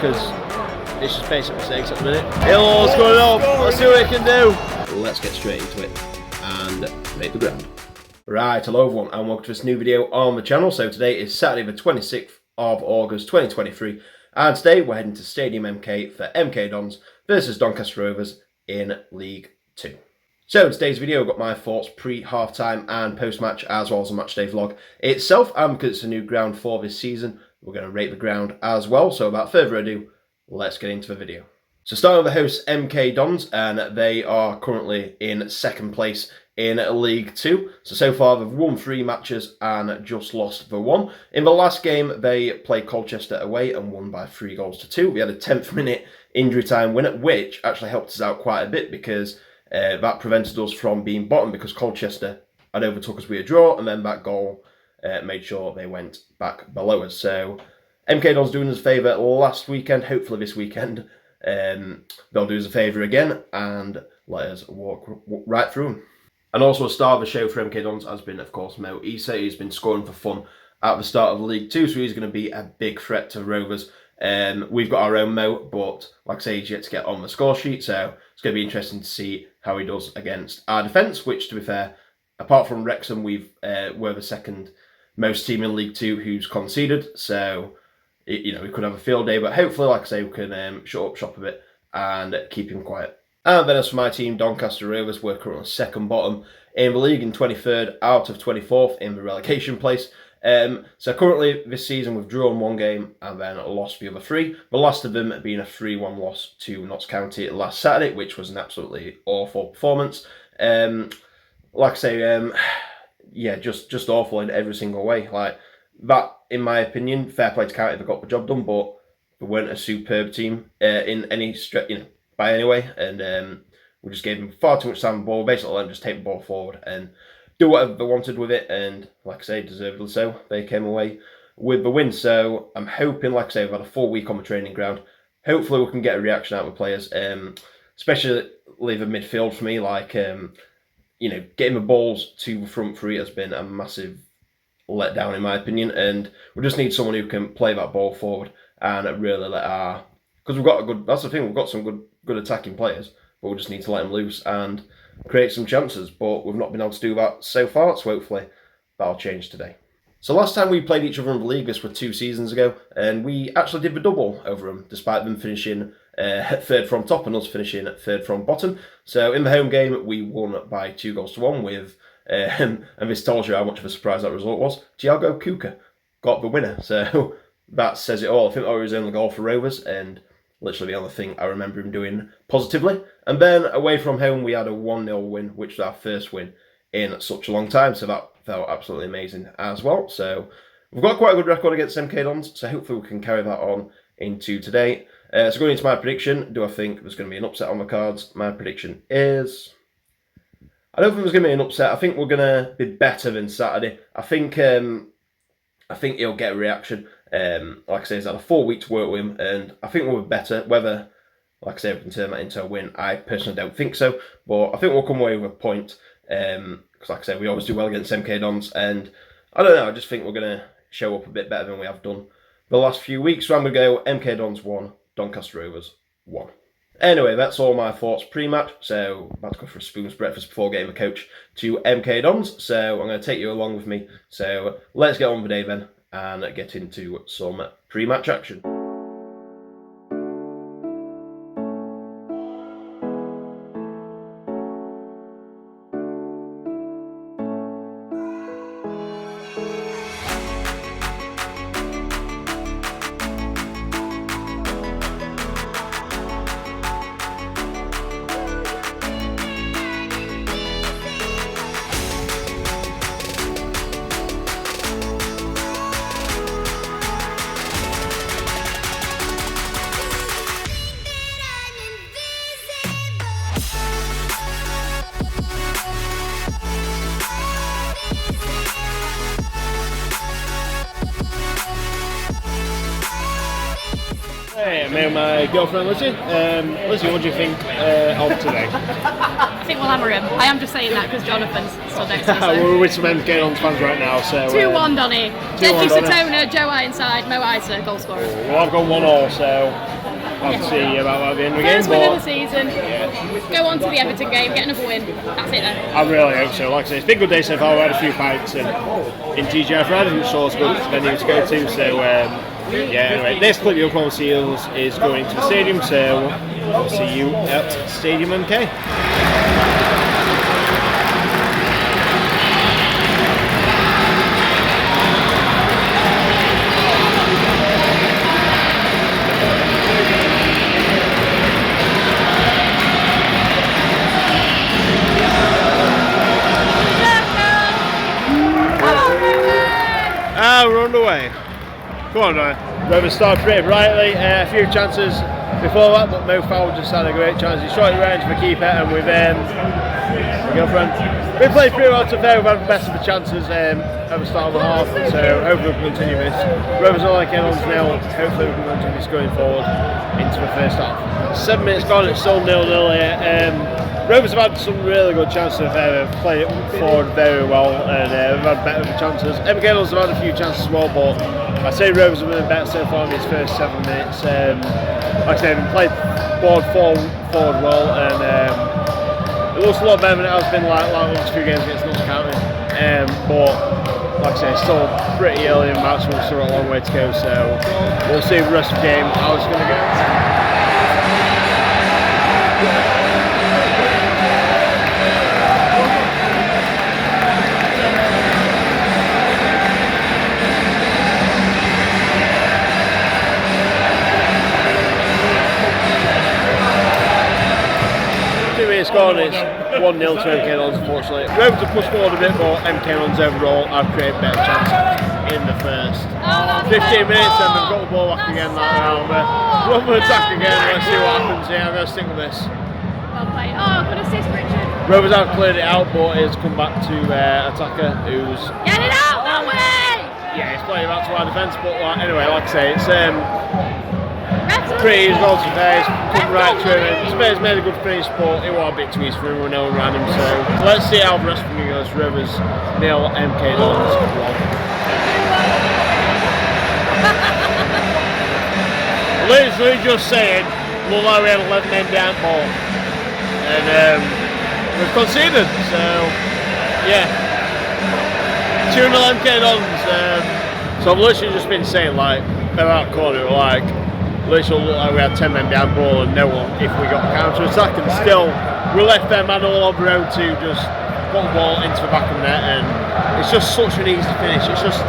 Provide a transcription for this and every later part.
because it's just basic mistakes at the minute. Hill's going up, let's see what it can do. Let's get straight into it and make the ground. Right, hello everyone and welcome to this new video on the channel. So today is Saturday the 26th of August 2023 and today we're heading to Stadium MK for MK Dons versus Doncaster Rovers in League 2. So in today's video I've got my thoughts pre-half-time and post-match as well as a matchday vlog itself, and because it's a new ground for this season we're going to rate the ground as well. So without further ado, let's get into the video. So starting with the hosts MK Dons, and they are currently in second place in League 2. So far they've won 3 matches and just lost the 1. In the last game they played Colchester away and won by 3 goals to 2. We had a 10th minute injury time winner, which actually helped us out quite a bit because that prevented us from being bottom, because Colchester had overtook us with a draw and then that goal made sure they went back below us. So MK Dons doing us a favour last weekend. Hopefully this weekend they'll do us a favour again and let us walk right through them. And also a star of the show for MK Dons has been, of course, Mo Issa. He's been scoring for fun at the start of League 2, so he's going to be a big threat to Rovers. We've got our own Mo, but like I say, he's yet to get on the score sheet, so it's going to be interesting to see how he does against our defence, which, to be fair, apart from Wrexham, we're the second most team in League 2 who's conceded, so we could have a field day, but hopefully, like I say, we can shut up shop a bit and keep him quiet. And then as for my team, Doncaster Rovers, we're currently second bottom in the league and 23rd out of 24th in the relegation place. So currently this season we've drawn 1 game and then lost the other 3. The last of them being a 3-1 loss to Notts County last Saturday, which was an absolutely awful performance. Like I say, yeah, just awful in every single way. Like that, in my opinion, fair play to County, they got the job done, but they weren't a superb team in any stretch, by any way, and we just gave them far too much time on the ball. Basically, let them just take the ball forward and do whatever they wanted with it, and like I say, deservedly so, they came away with the win. So I'm hoping, like I say, we've had a full week on the training ground. Hopefully we can get a reaction out of the players, especially the midfield for me. Like, getting the balls to the front 3 has been a massive letdown in my opinion, and we just need someone who can play that ball forward and really let our... Because we've got a good... That's the thing, we've got some good attacking players, but we just need to let them loose and create some chances, but we've not been able to do that so far, so hopefully that'll change today. So last time we played each other in the league, this was 2 seasons ago, and we actually did the double over them, despite them finishing 3rd from top and us finishing 3rd from bottom. So in the home game, we won by 2 goals to 1 with, and this tells you how much of a surprise that result was, Thiago Cuca got the winner, so that says it all. I think that was his only goal for Rovers, and literally the only thing I remember him doing positively. And then away from home, we had a 1-0 win, which was our first win in such a long time. So that felt absolutely amazing as well. So we've got quite a good record against MK Dons. So hopefully we can carry that on into today. So going into my prediction, do I think there's going to be an upset on the cards? My prediction is... I don't think there's going to be an upset. I think we're going to be better than Saturday. I think he'll get a reaction. Like I say, he's had a 4 week to work with him, and I think we'll be better. Whether, like I say, we can turn that into a win, I personally don't think so. But I think we'll come away with a point. Because, like I say, we always do well against MK Dons, and I don't know. I just think we're going to show up a bit better than we have done the last few weeks. So I'm going to go MK Dons 1, Doncaster Rovers 1. Anyway, that's all my thoughts pre-match. So about to go for a spoon's breakfast before getting the coach to MK Dons. So I'm going to take you along with me. So let's get on with the day then and get into some pre-match action. Hey, I'm here with my girlfriend Lizzie. Lizzie, what do you think of today? think we'll hammer him. I am just saying that because Jonathan's stood next to me. So. We're with some MK Dons fans right now, so... 2-1 Donny. Deadly Satona, Joe Ironside, Mo Isa, goal scorers. Well, I've got 1-1, so... I'll see about that at the end of the game. First win of the season. Go on to the Everton game, get another win. That's it then. I really hope so. Like I say, it's been a good day so far. We had a few pints in TGI Friday, which was good venue to go to. So, yeah, anyway, this clip you'll probably see us is going to the stadium, so we'll see you at Stadium MK. We're underway. Come on, Ryan. Rovers started pretty brightly. A few chances before that, but Mo Fowl just had a great chance. He shot it range for keeper, and with my girlfriend, we played pretty well to fair. We've had the best of the chances at the start of the half, so hopefully we'll continue this. Rovers are like Elon's nil. Hopefully we can continue this going forward into the first half. 7 minutes gone, it's still 0-0 here. Rovers have had some really good chances, have played it forward very well, and we've had better chances. MK Dons have had a few chances as well, but I'd say Rovers have been better so far in these first 7 minutes. Like I say, they've played forward well, and it looks a lot better than it has been like the last few games against Notts County. But like I say, it's still pretty early in the match, we've still got a long way to go, so we'll see the rest of the game how it's going to go. It's gone, it's 1-0 to MK Dons, unfortunately. Rovers have pushed forward a bit, but MK Dons overall have created better chances in the first 15 minutes, and they've got the ball back again that round. One more attack again, let's see what happens here. I'm going to stick with this. Well played. Oh, good assist, Richard. Rovers have cleared it out, but it's come back to attacker who's... Get it out that way! Yeah, he's playing back to our defence, but anyway, like I say, it's... pretty easy goal to Spurs, come right through him. Spurs made a good finish, but it was a bit too easy for him, no one ran him, so let's see how the rest of the game goes. Rovers 0, MK Dons 1. Literally just saying, look like we had 11 men down ball, and we've conceded, so yeah, 2-0 MK Dons. So I've literally just been saying, like, they're out corner, like, literally looked like we had 10 men down ball and no one if we got counter attack, and still we left their man all on their own to just put the ball into the back of the net, and it's just such an easy finish. It's just,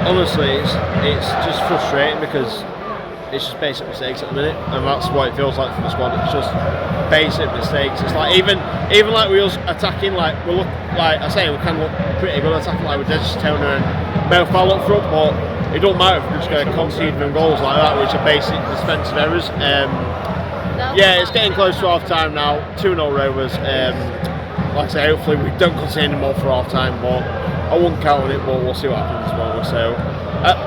honestly, it's just frustrating because it's just basic mistakes at the minute, and that's what it feels like for the squad. It's just basic mistakes. It's like even like we was attacking, like we look, like I say, we can look pretty good attacking, like with Toner and Mo Fowl up front, but it don't matter if we're just going to concede them goals like that, which are basic defensive errors. Yeah, it's getting close to half time now. 2-0 Rovers. Like I say, hopefully we don't concede any more for half time, but I wouldn't count on it, but we'll see what happens tomorrow. So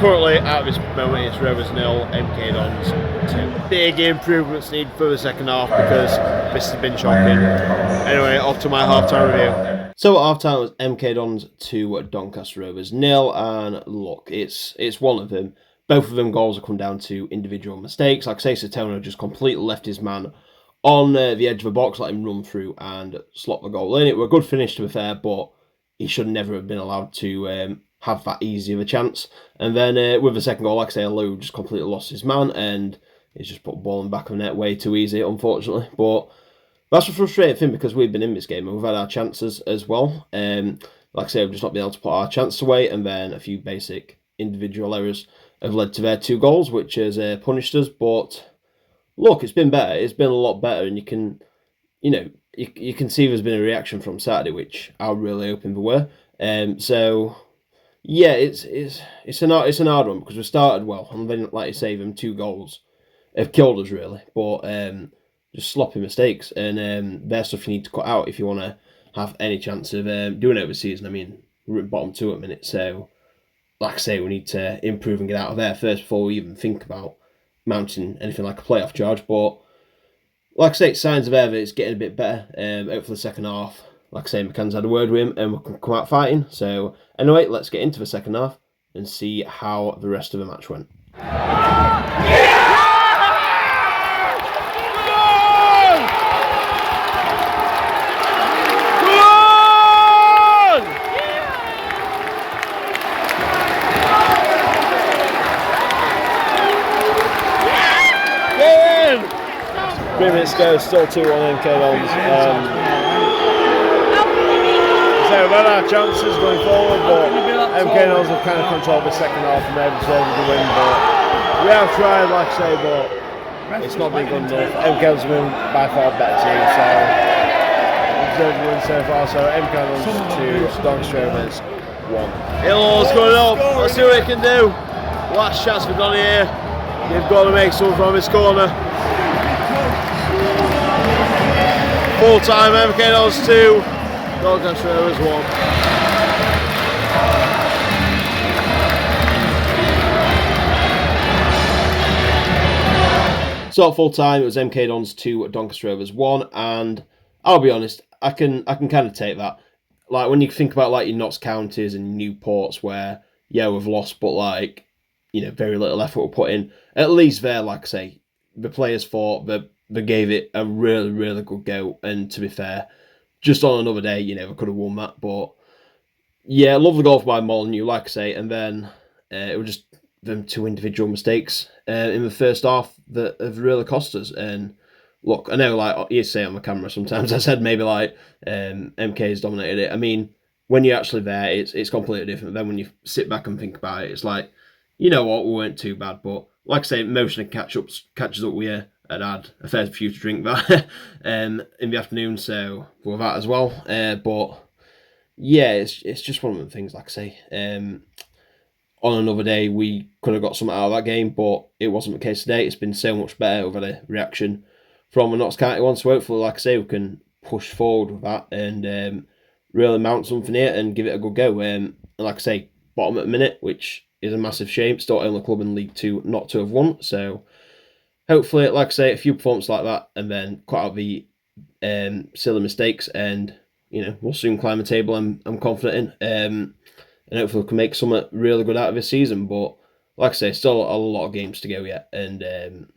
currently at this moment it's Rovers 0, MK Dons 2. Big improvements needed for the second half because this has been shocking. Anyway, off to my half time review. So at half time it was MK Dons 2, Doncaster Rovers 0, and look, it's one of them. Both of them goals have come down to individual mistakes. Like I say, Satona just completely left his man on the edge of the box, let him run through and slot the goal in. It was a good finish to be fair, but he should never have been allowed to have that easy of a chance. And then with the second goal, like I say, Lou just completely lost his man and he's just put the ball in the back of the net way too easy, unfortunately. But that's a frustrating thing because we've been in this game and we've had our chances as well. Like I say, we've just not been able to put our chances away, and then a few basic individual errors have led to their 2 goals, which has punished us. But look, it's been better. It's been a lot better, and you can, you can see there's been a reaction from Saturday, which I was really hoping there were. So yeah, it's an hard one because we started well, and then like you say, them 2 goals have killed us really. But just sloppy mistakes, and there's stuff you need to cut out if you want to have any chance of doing it over the season. I mean, we're at bottom 2 at the minute, so like I say, we need to improve and get out of there first before we even think about mounting anything like a playoff charge. But like I say, signs of ever, it's getting a bit better. Hopefully the second half, like I say, McCann's had a word with him and we can come out fighting. So anyway, let's get into the second half and see how the rest of the match went. Go, still 2-1 MK Dons. So we've had our chances going forward, but MK Dons have kind of controlled the second half and able to win. But we have tried, like I say, but it's not been good enough. MK Dons have been by far a better team, so deserved the win so far. So MK Dons 2, Doncaster Rovers 1. Hill's going up. Let's see what he can do. Last chance for Donny here. You've got to make something from his corner. Full time, MK Dons 2, Doncaster Rovers 1. So full time, it was MK Dons 2, Doncaster Rovers 1, and I'll be honest, I can kind of take that. Like when you think about like your Notts counties and Newports, where yeah we've lost, but like very little effort were put in. At least there, like I say, the players fought. They gave it a really, really good go, and to be fair, just on another day, we could have won that. But yeah, love the goal by Molyneux, like I say, and then it was just them 2 individual mistakes in the first half that have really cost us. And look, I know, like you say on the camera, sometimes I said maybe like MK's dominated it. I mean, when you're actually there, it's completely different. Then when you sit back and think about it, it's like, you know what, we weren't too bad, but like I say, emotion catches up with you. I'd had a fair few to drink that in the afternoon, so for that as well. But yeah, it's just one of the things, like I say. On another day, we could have got something out of that game, but it wasn't the case today. It's been so much better. We've had a reaction from the Notts County one, so hopefully, like I say, we can push forward with that and really mount something here and give it a good go. And like I say, bottom at the minute, which is a massive shame. Still only club in League 2 not to have won, so hopefully, like I say, a few performances like that and then cut out the silly mistakes and, we'll soon climb the table, I'm confident in. And hopefully we can make something really good out of this season. But like I say, still a lot of games to go yet. And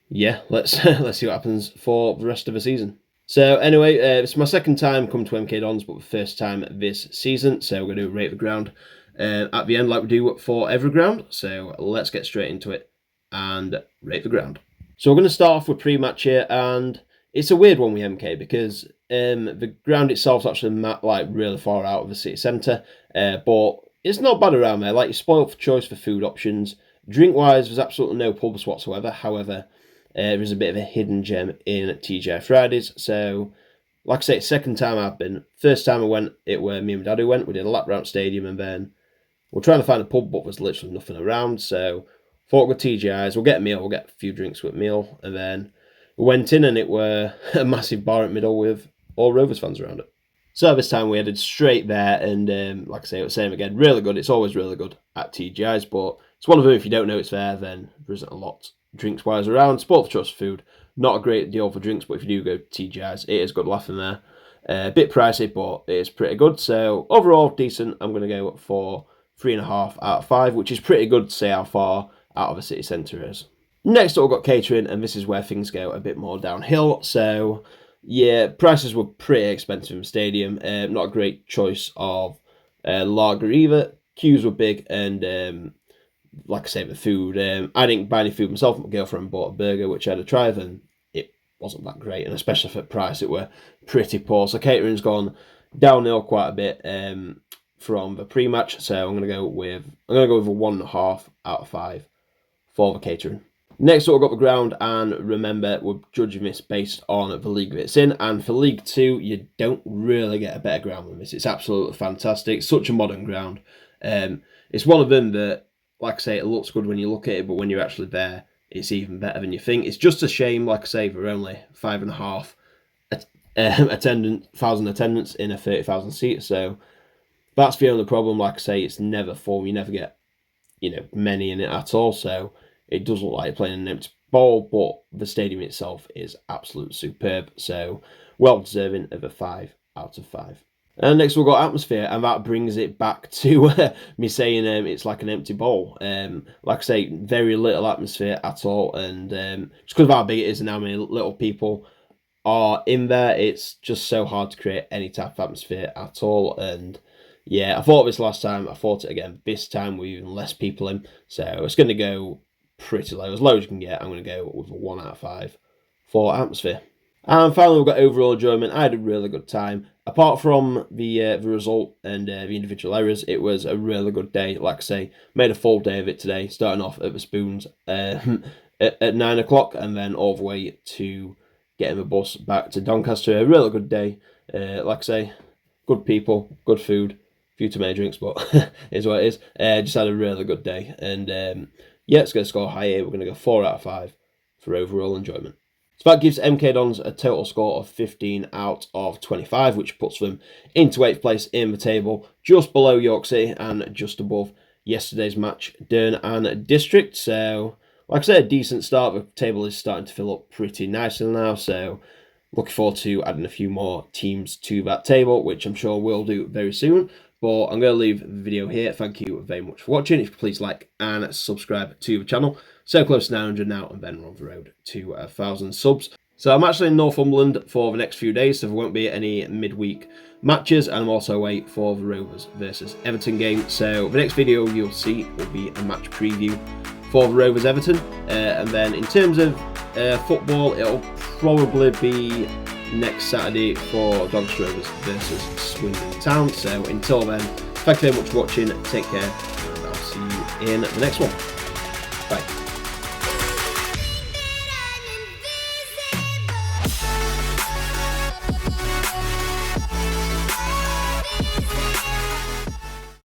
yeah, let's see what happens for the rest of the season. So anyway, it's my second time coming to MK Dons, but the first time this season. So we're going to rate the ground at the end like we do for every ground. So let's get straight into it and rate the ground. So we're going to start off with PreMatch here, and it's a weird one with MK because the ground itself is actually like really far out of the city centre, but it's not bad around there. Like, you're spoiled for choice for food options. Drink wise, there's absolutely no pubs whatsoever. However, there is a bit of a hidden gem in TGI Fridays. So, like I say, it's second time I've been. First time I went, it were me and my dad who went. We did a lap round stadium, and then we're trying to find a pub, but there's literally nothing around. So thought with TGI's, we'll get a meal, we'll get a few drinks with a meal, and then we went in and it were a massive bar in the middle with all Rovers fans around it. So this time we headed straight there, and like I say, it was same again, really good. It's always really good at TGI's, but it's one of them, if you don't know it's there, then there isn't a lot drinks wise around. Sport for trust food, not a great deal for drinks, but if you do go to TGI's, it is good laughing there. A bit pricey, but it is pretty good. So overall, decent. I'm going to go for 3.5 out of 5, which is pretty good to say how far out of the city centre it is. Next up, we've got catering, and this is where things go a bit more downhill. So yeah, prices were pretty expensive in the stadium. Not a great choice of lager either. Queues were big, and like I say, the food. I didn't buy any food myself. My girlfriend bought a burger, which I had to try, and it wasn't that great. And especially for the price, it were pretty poor. So catering's gone downhill quite a bit from the pre-match. So I'm gonna go with a 1.5 out of 5 for the catering. Next up, we've got the ground, and remember, we're judging this based on the league that it's in, and for League 2, you don't really get a better ground than this. It's absolutely fantastic. It's such a modern ground. It's one of them that, like I say, it looks good when you look at it, but when you're actually there, it's even better than you think. It's just a shame, like I say, we're only 5,500 attendance in a 30,000 seat, so that's the only problem. Like I say, it's never full. You never get, many in it at all, so it does look like you're playing an ball, but the stadium itself is absolutely superb. So well deserving of a 5 out of 5. And next we've got atmosphere, and that brings it back to me saying it's like an empty bowl. Like I say, very little atmosphere at all, and just because of how big it is and how many little people are in there, it's just so hard to create any type of atmosphere at all. And yeah, I thought this last time, I thought it again this time with even less people in, so it's going to go pretty low, as low as you can get. I'm going to go with a 1 out of 5 for atmosphere. And finally, we've got overall enjoyment. I had a really good time. Apart from the result and the individual errors, it was a really good day. Like I say, made a full day of it today, starting off at the Spoons at 9 o'clock and then all the way to getting the bus back to Doncaster. A really good day. Like I say, good people, good food, a few tomato drinks, but is what it is. Just had a really good day. And yeah, it's going to score high here. We're going to go 4 out of 5 for overall enjoyment. So that gives MK Dons a total score of 15 out of 25, which puts them into 8th place in the table, just below York City and just above yesterday's match, Dearne and District. So, like I said, a decent start. The table is starting to fill up pretty nicely now, so looking forward to adding a few more teams to that table, which I'm sure we'll do very soon. But I'm going to leave the video here. Thank you very much for watching. If you please like and subscribe to the channel. So close to 900 now, and then we're on the road to 1,000 subs. So I'm actually in Northumberland for the next few days, so there won't be any midweek matches, and I'm also away for the Rovers versus Everton game. So the next video you'll see will be a match preview for the Rovers Everton, and then in terms of football, it'll probably be next Saturday for Doncaster Rovers versus Swindon Town. So until then, thank you very much for watching, take care, and I'll see you in the next one.